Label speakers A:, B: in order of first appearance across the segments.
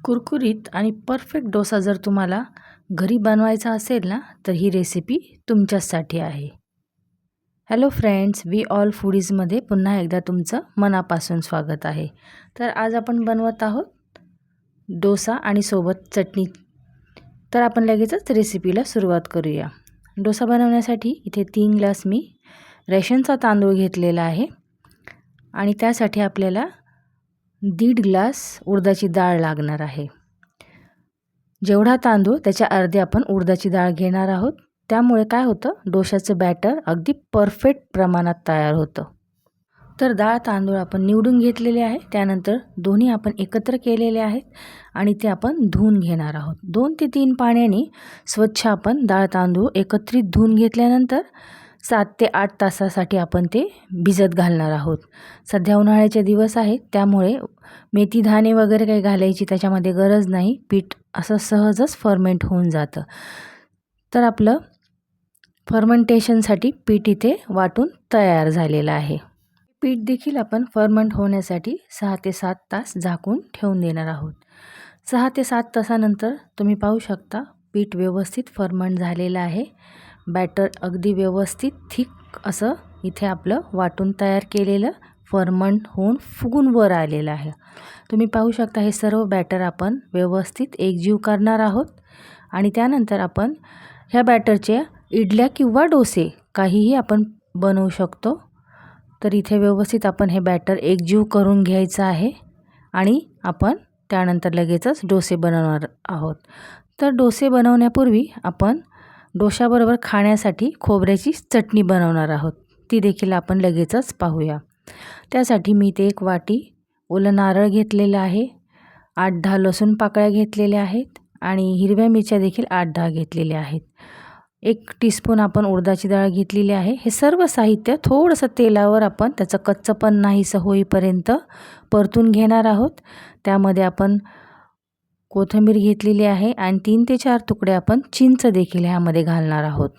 A: कुरकुरीत आणि परफेक्ट डोसा जर तुम्हाला घरी बनवायचा असेल ना, तर ही रेसिपी तुमच्यासाठी आहे. हॅलो फ्रेंड्स, वी ऑल फूडीजमध्ये पुन्हा एकदा तुमचं मनापासून स्वागत आहे. तर आज आपण बनवत आहोत डोसा आणि सोबत चटणी. तर आपण लगेचच रेसिपीला सुरुवात करूया. डोसा बनवण्यासाठी इथे 3 ग्लास मी रेशनचा तांदूळ घेतलेला आहे आणि त्यासाठी आपल्याला 1.5 ग्लास उडदाची डाळ लागणार आहे. जेवढा तांदूळ त्याच्या अर्धे आपण उडदाची डाळ घेणार आहोत. त्यामुळे काय होतं, डोशाचं बॅटर अगदी परफेक्ट प्रमाणात तयार होतं. तर डाळ तांदूळ आपण निवडून घेतलेले आहे. त्यानंतर दोन्ही आपण एकत्र केलेले आहेत आणि ते आपण धुवून घेणार आहोत. 2 ते 3 पाण्याने स्वच्छ आपण डाळ तांदूळ एकत्रित धुवून घेतल्यानंतर 7 ते 8 तासासाठी आपण ते भिजत घालणार आहोत. सध्या उन्हाळ्याचे दिवस आहेत, त्यामुळे मेथी दाणे वगैरे काही घालायची त्याच्यामध्ये गरज नाही. पीठ असं सहजच फर्मेंट होऊन जातं. तर आपलं फर्मेंटेशनसाठी पीठ इथे वाटून तयार झालेलं आहे. पीठ देखील आपण फर्मेंट होण्यासाठी 6 ते 7 तास झाकून ठेवून देणार आहोत. 6 ते 7 तासानंतर तुम्ही पाहू शकता पीठ व्यवस्थित फर्मेंट झालेलं आहे. बॅटर अगदी व्यवस्थित थिक असं इथे आपलं वाटून तयार केलेलं फर्मेंट होऊन फुगून वर आलेलं आहे. तुम्ही पाहू शकता हे सर्व बॅटर आपण व्यवस्थित एकजीव करणार आहोत आणि त्यानंतर आपण ह्या बॅटरचे इडल्या किंवा डोसे काहीही आपण बनवू शकतो. तर इथे व्यवस्थित आपण हे बॅटर एकजीव करून घ्यायचं आहे आणि आपण त्यानंतर लगेचच डोसे बनवणार आहोत. तर डोसे बनवण्यापूर्वी आपण डोशाबरोबर खाण्यासाठी खोबऱ्याची चटणी बनवणार आहोत. ती देखील आपण लगेचच पाहूया. त्यासाठी मी इथे 1 वाटी ओलं नारळ घेतलेलं आहे, 8-10 लसूण पाकळ्या घेतलेल्या आहेत आणि हिरव्या मिरच्या देखील 8-10 घेतलेल्या आहेत. 1 टीस्पून आपण उडदाची डाळ घेतलेली आहे. हे सर्व साहित्य थोडंसं तेलावर आपण त्याचं कच्चंपण नाहीसं होईपर्यंत परतून घेणार आहोत. त्यामध्ये आपण कोथिंबीर घेतलेली आहे आणि 3 ते 4 तुकडे आपण चिंच देखील ह्यामध्ये घालणार आहोत.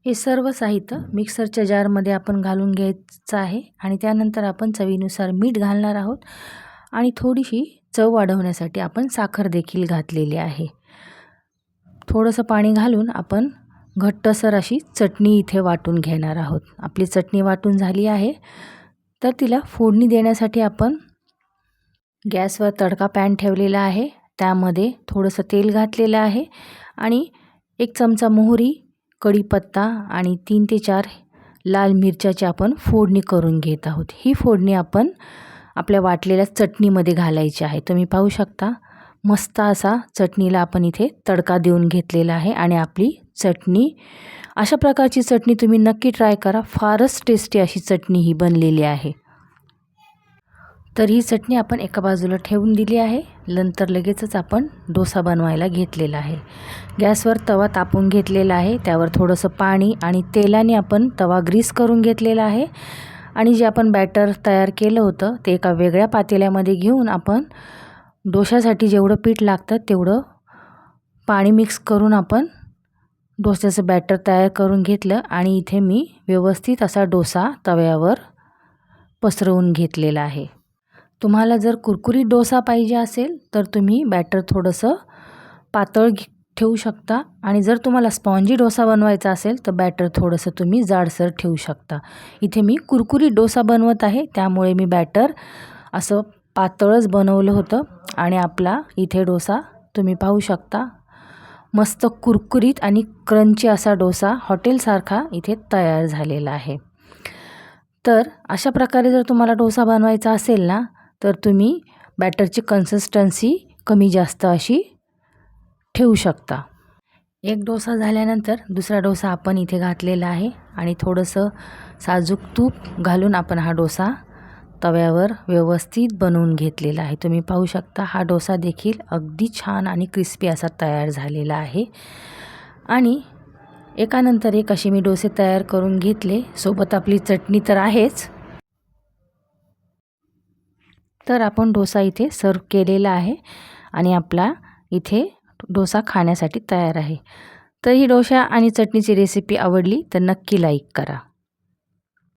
A: हे सर्व साहित्य मिक्सरच्या जारमध्ये आपण घालून घ्यायचं आहे आणि त्यानंतर आपण चवीनुसार मीठ घालणार आहोत आणि थोडीशी चव वाढवण्यासाठी आपण साखर देखील घातलेली आहे. थोडंसं पाणी घालून आपण घट्टसर अशी चटणी इथे वाटून घेणार आहोत. आपली चटणी वाटून झाली आहे. तर तिला फोडणी देण्यासाठी आपण गॅसवर तडका पॅन ठेवलेला आहे. त्यामध्ये थोडंसं तेल घातलेलं आहे आणि 1 चमचा मोहरी, कढीपत्ता आणि 3 ते 4 लाल मिरच्याची आपण फोडणी करून घेत आहोत. ही फोडणी आपण आपल्या वाटलेल्या चटणीमध्ये घालायची आहे. तुम्ही पाहू शकता मस्त असा चटणीला आपण इथे तडका देऊन घेतलेला आहे आणि आपली चटणी, अशा प्रकारची चटणी तुम्ही नक्की ट्राय करा. फारच टेस्टी अशी चटणी ही बनलेली आहे. तर ही चटणी आपण एका बाजूला ठेवून दिली आहे. नंतर लगेचच आपण डोसा बनवायला घेतलेला आहे. गॅसवर तवा तापून घेतलेला आहे. त्यावर थोडंसं पाणी आणि तेलाने आपण तवा ग्रीस करून घेतलेला आहे आणि जे आपण बॅटर तयार केलं होतं ते एका वेगळ्या पातेल्यामध्ये घेऊन आपण डोशासाठी जेवढं पीठ लागतं तेवढं पाणी मिक्स करून आपण डोश्याचं बॅटर तयार करून घेतलं आणि इथे मी व्यवस्थित असा डोसा तव्यावर पसरवून घेतलेला आहे. तुम्हाला जर कुरकुरीत डोसा पाहिजे असेल तर तुम्ही बॅटर थोडंसं पातळ ठेवू शकता आणि जर तुम्हाला स्पॉन्जी डोसा बनवायचा असेल तर बॅटर थोडंसं तुम्ही जाडसर ठेवू शकता. इथे मी कुरकुरीत डोसा बनवत आहे, त्यामुळे मी बॅटर असं पातळच बनवलं होतं आणि आपला इथे डोसा तुम्ही पाहू शकता मस्त कुरकुरीत आणि क्रंची असा डोसा हॉटेलसारखा इथे तयार झालेला आहे. तर अशा प्रकारे जर तुम्हाला डोसा बनवायचा असेल ना, तर तुम्ही बॅटरची कन्सिस्टन्सी कमी जास्त अशी ठेवू शकता. एक डोसा झाल्यानंतर दुसरा डोसा आपण इथे घातलेला आहे आणि थोडंसं साजूक तूप घालून आपण हा डोसा तव्यावर व्यवस्थित बनवून घेतलेला आहे. तुम्ही पाहू शकता हा डोसा देखील अगदी छान आणि क्रिस्पी असा तयार झालेला आहे आणि एकानंतर एक असे मी डोसे तयार करून घेतले. सोबत आपली चटणी तर आहेच. तर आपण डोसा इथे सर्व केलेला आहे आणि आपला इथे डोसा खाण्यासाठी तयार आहे. तर ही डोसा आणि चटणीची रेसिपी आवडली तर नक्की लाईक करा.